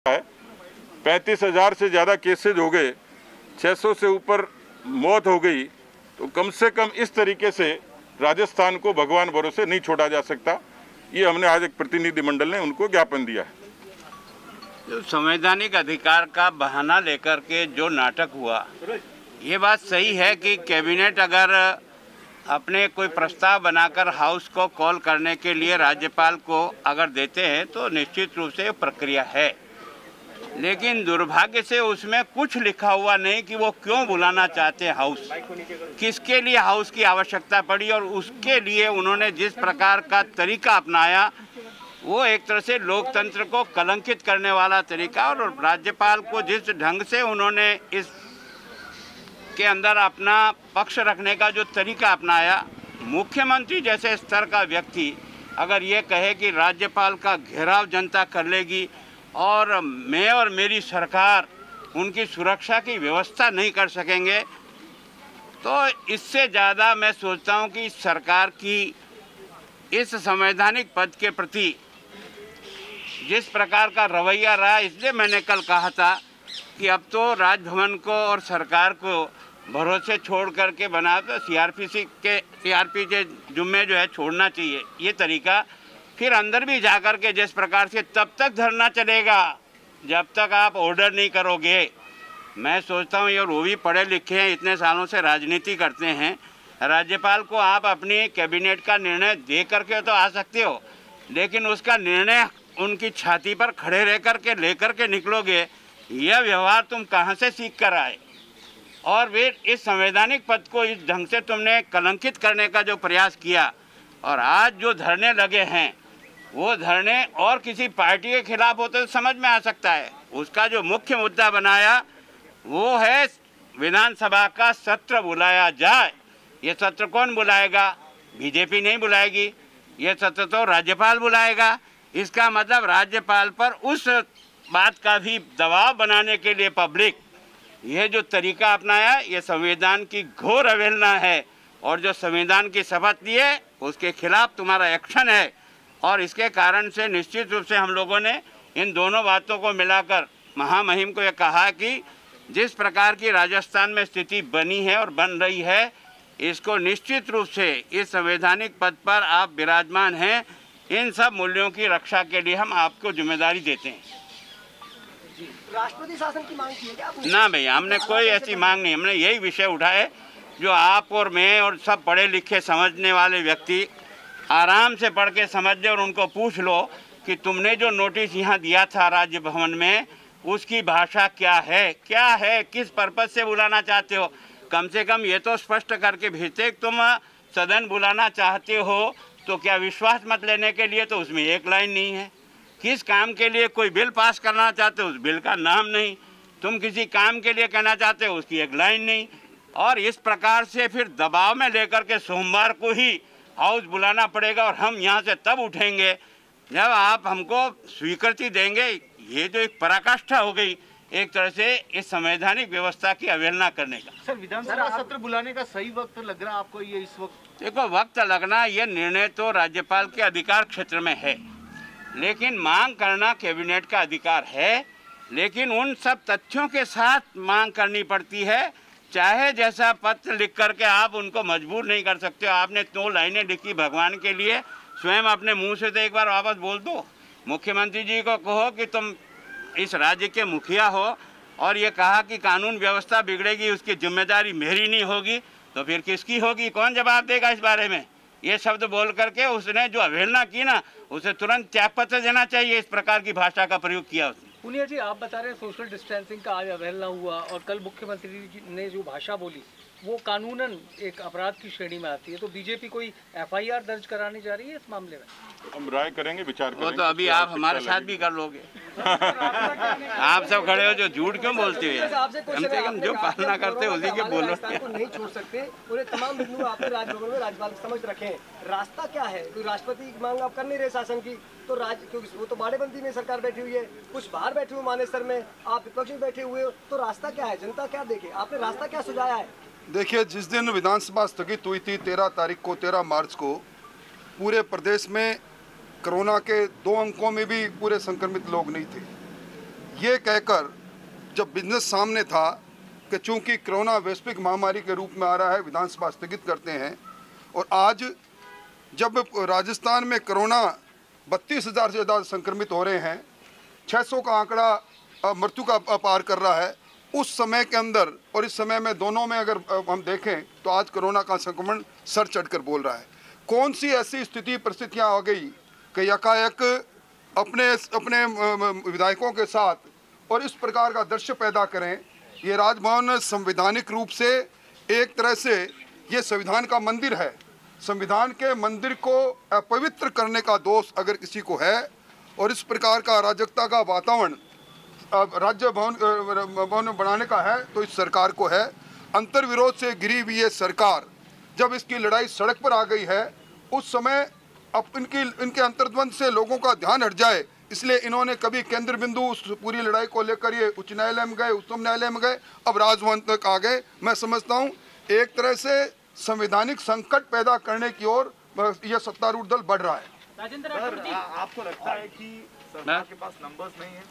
है। 35,000 से ज़्यादा केसेज हो गए, 600 से ऊपर मौत हो गई। तो कम से कम इस तरीके से राजस्थान को भगवान भरोसे नहीं छोड़ा जा सकता। ये हमने आज एक प्रतिनिधिमंडल ने उनको ज्ञापन दिया है। जो संवैधानिक अधिकार का बहाना लेकर के जो नाटक हुआ, ये बात सही है कि कैबिनेट अगर अपने कोई प्रस्ताव बनाकर हाउस को कॉल करने के लिए राज्यपाल को अगर देते हैं तो निश्चित रूप से प्रक्रिया है, लेकिन दुर्भाग्य से उसमें कुछ लिखा हुआ नहीं कि वो क्यों बुलाना चाहते हैं हाउस, किसके लिए हाउस की आवश्यकता पड़ी। और उसके लिए उन्होंने जिस प्रकार का तरीका अपनाया वो एक तरह से लोकतंत्र को कलंकित करने वाला तरीका, और राज्यपाल को जिस ढंग से उन्होंने इस के अंदर अपना पक्ष रखने का जो तरीका अपनाया, मुख्यमंत्री जैसे स्तर का व्यक्ति अगर ये कहे कि राज्यपाल का घेराव जनता कर लेगी और मैं और मेरी सरकार उनकी सुरक्षा की व्यवस्था नहीं कर सकेंगे, तो इससे ज़्यादा मैं सोचता हूँ कि सरकार की इस संवैधानिक पद के प्रति जिस प्रकार का रवैया रहा, इसलिए मैंने कल कहा था कि अब तो राजभवन को और सरकार को भरोसे छोड़ करके बना तो सीआरपी के जुम्मे जो है छोड़ना चाहिए ये तरीका। फिर अंदर भी जा कर के जिस प्रकार से तब तक धरना चलेगा जब तक आप ऑर्डर नहीं करोगे। मैं सोचता हूँ ये वो भी पढ़े लिखे हैं, इतने सालों से राजनीति करते हैं। राज्यपाल को आप अपनी कैबिनेट का निर्णय दे करके तो आ सकते हो, लेकिन उसका निर्णय उनकी छाती पर खड़े रह करके लेकर के निकलोगे, यह व्यवहार तुम कहाँ से सीख कर आए। और फिर इस संवैधानिक पद को इस ढंग से तुमने कलंकित करने का जो प्रयास किया, और आज जो धरने लगे हैं वो धरने और किसी पार्टी के खिलाफ होते तो समझ में आ सकता है। उसका जो मुख्य मुद्दा बनाया वो है विधानसभा का सत्र बुलाया जाए। ये सत्र कौन बुलाएगा? बीजेपी नहीं बुलाएगी, ये सत्र तो राज्यपाल बुलाएगा। इसका मतलब राज्यपाल पर उस बात का भी दबाव बनाने के लिए पब्लिक यह जो तरीका अपनाया, ये संविधान की घोर अवहेलना है। और जो संविधान की शपथ ली है उसके खिलाफ तुम्हारा एक्शन है। और इसके कारण से निश्चित रूप से हम लोगों ने इन दोनों बातों को मिलाकर महामहिम को यह कहा कि जिस प्रकार की राजस्थान में स्थिति बनी है और बन रही है, इसको निश्चित रूप से इस संवैधानिक पद पर आप विराजमान हैं, इन सब मूल्यों की रक्षा के लिए हम आपको जिम्मेदारी देते हैं। राष्ट्रपति शासन की मांग की है क्या? ना भैया, हमने कोई ऐसी मांग नहीं, हमने यही विषय उठाए जो आप और मैं और सब पढ़े लिखे समझने वाले व्यक्ति आराम से पढ़ के समझ लें। और उनको पूछ लो कि तुमने जो नोटिस यहाँ दिया था राज्य भवन में, उसकी भाषा क्या है, किस पर्पज से बुलाना चाहते हो। कम से कम ये तो स्पष्ट करके भेजते। तुम सदन बुलाना चाहते हो तो क्या विश्वास मत लेने के लिए, तो उसमें एक लाइन नहीं है। किस काम के लिए कोई बिल पास करना चाहते हो, उस बिल का नाम नहीं। तुम किसी काम के लिए कहना चाहते हो, उसकी एक लाइन नहीं। और इस प्रकार से फिर दबाव में लेकर के सोमवार को ही हाउस बुलाना पड़ेगा, और हम यहाँ से तब उठेंगे जब आप हमको स्वीकृति देंगे। ये जो एक पराकाष्ठा हो गई एक तरह से इस संवैधानिक व्यवस्था की अवहेलना करने का। सर, विधानसभा सत्र बुलाने का सही वक्त लग रहा है आपको ये इस वक्त? देखो, वक्त लगना ये निर्णय तो राज्यपाल के अधिकार क्षेत्र में है, लेकिन मांग करना कैबिनेट का अधिकार है। लेकिन उन सब तथ्यों के साथ मांग करनी पड़ती है। चाहे जैसा पत्र लिख करके आप उनको मजबूर नहीं कर सकते हो। आपने 2 लाइनें लिखी, भगवान के लिए स्वयं अपने मुंह से तो एक बार वापस बोल दो। मुख्यमंत्री जी को कहो कि तुम इस राज्य के मुखिया हो और ये कहा कि कानून व्यवस्था बिगड़ेगी, उसकी जिम्मेदारी मेरी नहीं होगी, तो फिर किसकी होगी? कौन जवाब देगा इस बारे में? ये शब्द बोल करके उसने जो अवहेलना की ना, उसे तुरंत त्यागपत्र देना चाहिए। इस प्रकार की भाषा का प्रयोग किया उसने। पुनिया जी, आप बता रहे हैं सोशल डिस्टेंसिंग का आज अवहेलना हुआ, और कल मुख्यमंत्री जी ने जो भाषा बोली वो कानूनन एक अपराध की श्रेणी में आती है। तो बीजेपी कोई एफआईआर दर्ज कराने जा रही है इस मामले में? हम राय करेंगे, विचार करेंगे। वो तो अभी आप हमारे साथ भी कर लोगे। आप सब खड़े हो, जो झूठ क्यों बोलते हो? कम से कम जो पालना करते हो उसी के बोलो। नहीं छोड़ सकते, उन्हें तमाम बिंदु आपने राजभवन में राज्यपाल के समझ रखे हैं। रास्ता क्या है? कोई राष्ट्रपति की मांग आप कर नहीं रहे शासन की, तो क्योंकि वो तो बाड़ेबंदी में सरकार बैठी हुई है, कुछ बाहर बैठे हुए मानेसर में, आप विपक्ष में बैठे हुए हो, तो रास्ता क्या है? जनता क्या देखे? आपने रास्ता क्या सुझाया है? देखिए, जिस दिन विधानसभा स्थगित हुई थी 13 मार्च को, पूरे प्रदेश में कोरोना के 2 अंकों में भी पूरे संक्रमित लोग नहीं थे। ये कहकर जब बिजनेस सामने था कि चूंकि कोरोना वैश्विक महामारी के रूप में आ रहा है, विधानसभा स्थगित करते हैं। और आज जब राजस्थान में कोरोना 32,000 से ज़्यादा संक्रमित हो रहे हैं, 600 का आंकड़ा मृत्यु का पार कर रहा है, उस समय के अंदर और इस समय में दोनों में अगर हम देखें तो आज कोरोना का संक्रमण सर चढ़कर बोल रहा है। कौन सी ऐसी स्थिति परिस्थितियां आ गई कि यकायक अपने विधायकों के साथ और इस प्रकार का दृश्य पैदा करें। ये राजभवन संवैधानिक रूप से एक तरह से ये संविधान का मंदिर है। संविधान के मंदिर को अपवित्र करने का दोष अगर किसी को है और इस प्रकार का अराजकता का वातावरण राज्य भवन बनाने का है तो इस सरकार को है। अंतर्विरोध से घिरी हुई ये सरकार जब इसकी लड़ाई सड़क पर आ गई है, उस समय अब इनके अंतर्द्वंद से लोगों का ध्यान हट जाए, इसलिए इन्होंने कभी केंद्र बिंदु उस पूरी लड़ाई को लेकर ये उच्च न्यायालय में गए, उच्चतम न्यायालय में गए, अब राजभवन तक आ गए। मैं समझता हूँ एक तरह से संवैधानिक संकट पैदा करने की ओर यह सत्तारूढ़ दल बढ़ रहा है। आपको लगता है कि सरकार के पास नंबर्स नहीं है?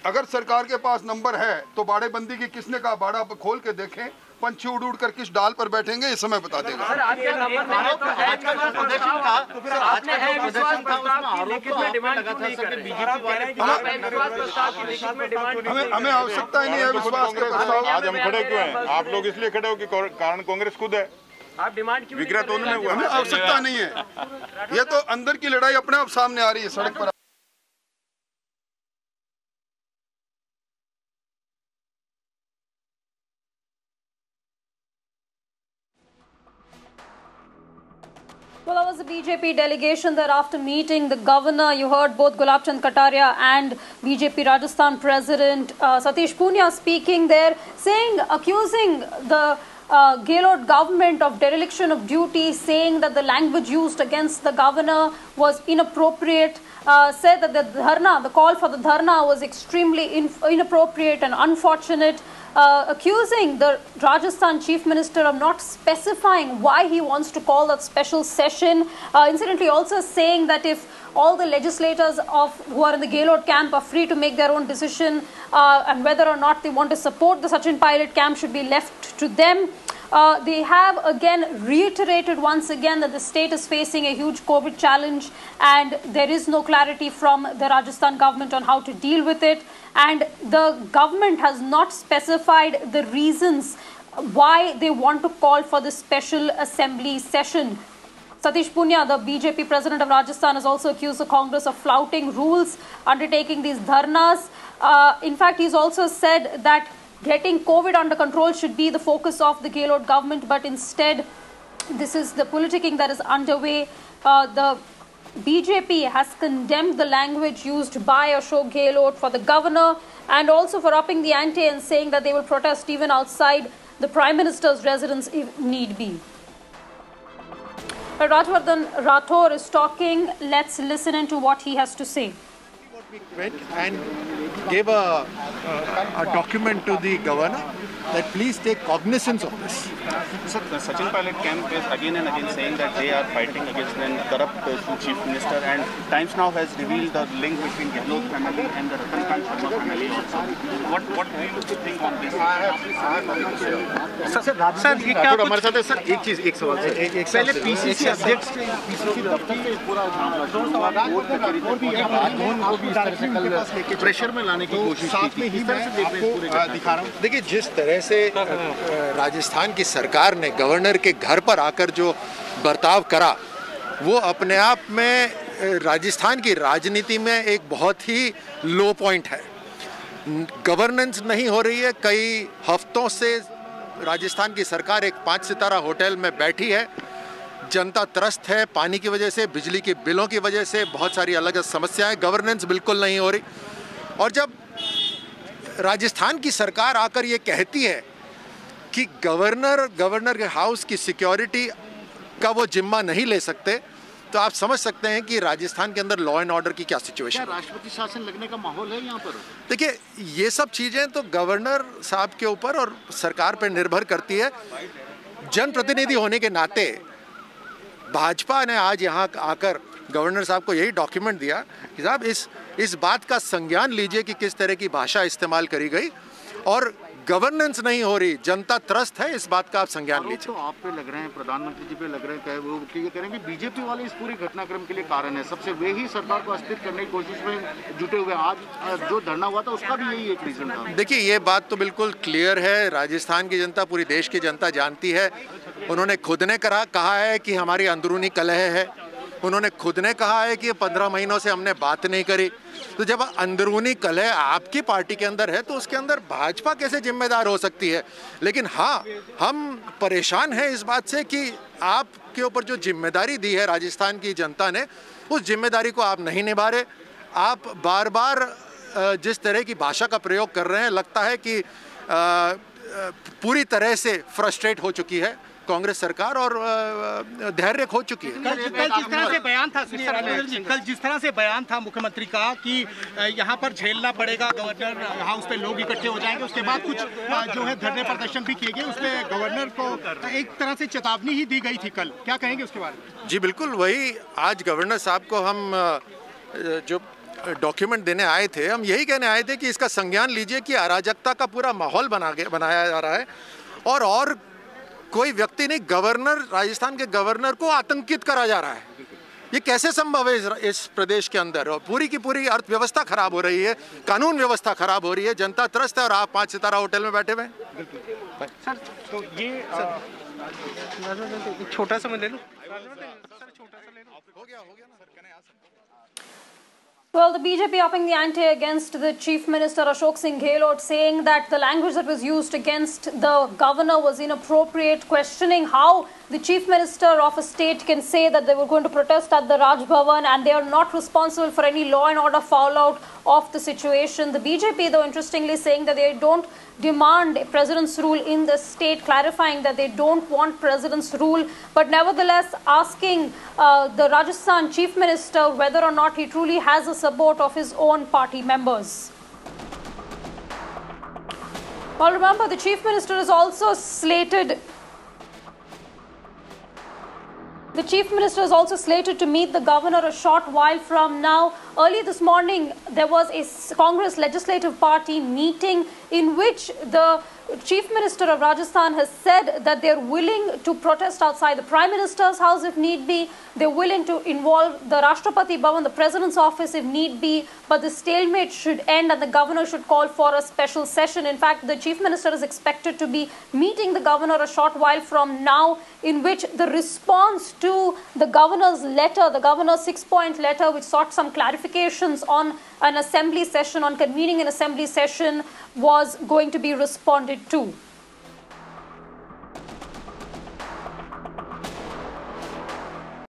अगर सरकार के पास नंबर है तो बाड़ेबंदी की किसने कहा? बाड़ा खोल के देखें, पंछी उड़ उड़ कर किस डाल पर बैठेंगे ये समय बता देगा। हमें आवश्यकता ही नहीं है विश्वास के प्रस्ताव। आज हम खड़े क्यों हैं? आप लोग इसलिए खड़े हो कि कारण कांग्रेस खुद है। आप डिमांड क्यों? विग्रह तो उन्होंने हुआ। हमें आवश्यकता नहीं है। ये तो अंदर की लड़ाई अपने आप सामने आ रही है सड़क पर। Well, that was the BJP delegation there after meeting the governor. You heard both Gulab Chand Kataria and BJP Rajasthan President Satish Punia speaking there, accusing the Gehlot government of dereliction of duty, saying that the language used against the governor was inappropriate. Said that the call for the dharna was extremely inappropriate and unfortunate. Accusing the Rajasthan Chief Minister of not specifying why he wants to call that special session. Incidentally, also saying that if all the legislators who are in the Gehlot camp are free to make their own decision and whether or not they want to support the Sachin Pilot camp should be left to them. They have again reiterated once again that the state is facing a huge COVID challenge and there is no clarity from the Rajasthan government on how to deal with it. And the government has not specified the reasons why they want to call for this special assembly session. Satish Punia, the BJP president of Rajasthan, has also accused the Congress of flouting rules, undertaking these dharnas. In fact, he's also said that getting COVID under control should be the focus of the Gehlot government, but instead, this is the politicking that is underway. The BJP has condemned the language used by Ashok Gehlot for the governor and also for upping the ante and saying that they will protest even outside the Prime Minister's residence if need be. Rajvardhan Rathore is talking. Let's listen into what he has to say. We went and gave a document to the governor that please take cognizance of this. Sir, the Sachin Pilot camp is again and again saying that they are fighting against the corrupt chief minister, and Times Now has revealed the link between Gehlot family and the Ratan Sharma family also. What do you think on this? Sir ये क्या हमारे साथ है sir? एक सवाल sir, पहले PCC अध्यक्ष pressure में लाने की कोशिश की थी। दिखा रहा हूँ। देखिए, जिस तरह से राजस्थान की सरकार ने गवर्नर के घर पर आकर जो बर्ताव करा, वो अपने आप में राजस्थान की राजनीति में एक बहुत ही लो पॉइंट है। गवर्नेंस नहीं हो रही है। कई हफ्तों से राजस्थान की सरकार एक 5 सितारा होटल में बैठी है। जनता त्रस्त है पानी की वजह से, बिजली के बिलों की वजह से, बहुत सारी अलग समस्याएं। गवर्नेंस बिल्कुल नहीं हो रही। और जब राजस्थान की सरकार आकर ये कहती है कि गवर्नर के हाउस की सिक्योरिटी का वो जिम्मा नहीं ले सकते, तो आप समझ सकते हैं कि राजस्थान के अंदर लॉ एंड ऑर्डर की क्या सिचुएशन है। राष्ट्रपति शासन लगने का माहौल है यहाँ पर? देखिए, ये सब चीज़ें तो गवर्नर साहब के ऊपर और सरकार पर निर्भर करती है। जनप्रतिनिधि होने के नाते भाजपा ने आज यहाँ आकर गवर्नर साहब को यही डॉक्यूमेंट दिया कि साहब इस इस बात का संज्ञान लीजिए कि किस तरह की भाषा इस्तेमाल करी गई और गवर्नेंस नहीं हो रही, जनता त्रस्त है, इस बात का आप संज्ञान लीजिए। तो आप पे लग रहे हैं, प्रधानमंत्री जी पे लग रहे हैं, वो ये कह रहे हैं कि बीजेपी वाले इस पूरे घटनाक्रम के लिए कारण है, सबसे वे ही सरकार को अस्थिर करने की कोशिश में जुटे हुए। आज जो धरना हुआ था उसका भी यही एक रीजन था। देखिए, ये बात तो बिल्कुल क्लियर है, राजस्थान की जनता, पूरी देश की जनता जानती है। उन्होंने खुद ने कहा है कि हमारी अंदरूनी कलह है, उन्होंने खुद ने कहा है कि 15 महीनों से हमने बात नहीं करी। तो जब अंदरूनी कलह आपकी पार्टी के अंदर है तो उसके अंदर भाजपा कैसे जिम्मेदार हो सकती है। लेकिन हाँ, हम परेशान हैं इस बात से कि आपके ऊपर जो जिम्मेदारी दी है राजस्थान की जनता ने, उस जिम्मेदारी को आप नहीं निभा रहे। आप बार बार जिस तरह की भाषा का प्रयोग कर रहे हैं, लगता है कि पूरी तरह से फ्रस्ट्रेट हो चुकी है कांग्रेस सरकार और धैर्य खो चुकी है। कल जिस तरह से बयान था, कल जिस तरह से बयान था मुख्यमंत्री का कि यहाँ पर झेलना पड़ेगा, गवर्नर हाउस पे लोग इकट्ठे हो जाएंगे, उसके बाद कुछ जो है धरने प्रदर्शन भी किए गए, उसमें गवर्नर को एक तरह से चेतावनी ही दी गई थी कल, क्या कहेंगे उसके बारे में? जी बिल्कुल, वही आज गवर्नर साहब को हम जो डॉक्यूमेंट देने आए थे, हम यही कहने आए थे कि इसका संज्ञान लीजिए कि अराजकता का पूरा माहौल बनाया जा रहा है और कोई व्यक्ति नहीं, गवर्नर, राजस्थान के गवर्नर को आतंकित करा जा रहा है। ये कैसे संभव है इस प्रदेश के अंदर? और पूरी की पूरी अर्थव्यवस्था खराब हो रही है, कानून व्यवस्था खराब हो रही है, जनता त्रस्त है और आप 5 सितारा होटल में बैठे हुए हैं। सर, तो ये छोटा सा मैं ले लूं। Well, the BJP upping the ante against the Chief Minister Ashok Singh Gehlot, saying that the language that was used against the governor was inappropriate, questioning how the Chief Minister of a state can say that they were going to protest at the Raj Bhavan and they are not responsible for any law and order fallout of the situation. The BJP, though, interestingly saying that they don't demand president's rule in the state, clarifying that they don't want president's rule, but nevertheless asking the Rajasthan Chief Minister whether or not he truly has the support of his own party members. Well, remember, the Chief Minister is also slated. The Chief Minister is also slated to meet the governor a short while from now. Early this morning, there was a Congress Legislative Party meeting in which the Chief Minister of Rajasthan has said that they're willing to protest outside the Prime Minister's house if need be. They're willing to involve the Rashtrapati Bhavan, the President's office, if need be. But the stalemate should end and the governor should call for a special session. In fact, the Chief Minister is expected to be meeting the governor a short while from now, in which the response to the governor's letter, the governor's 6-point letter, which sought some clarifications on an assembly session, on convening an assembly session, was going to be responded to.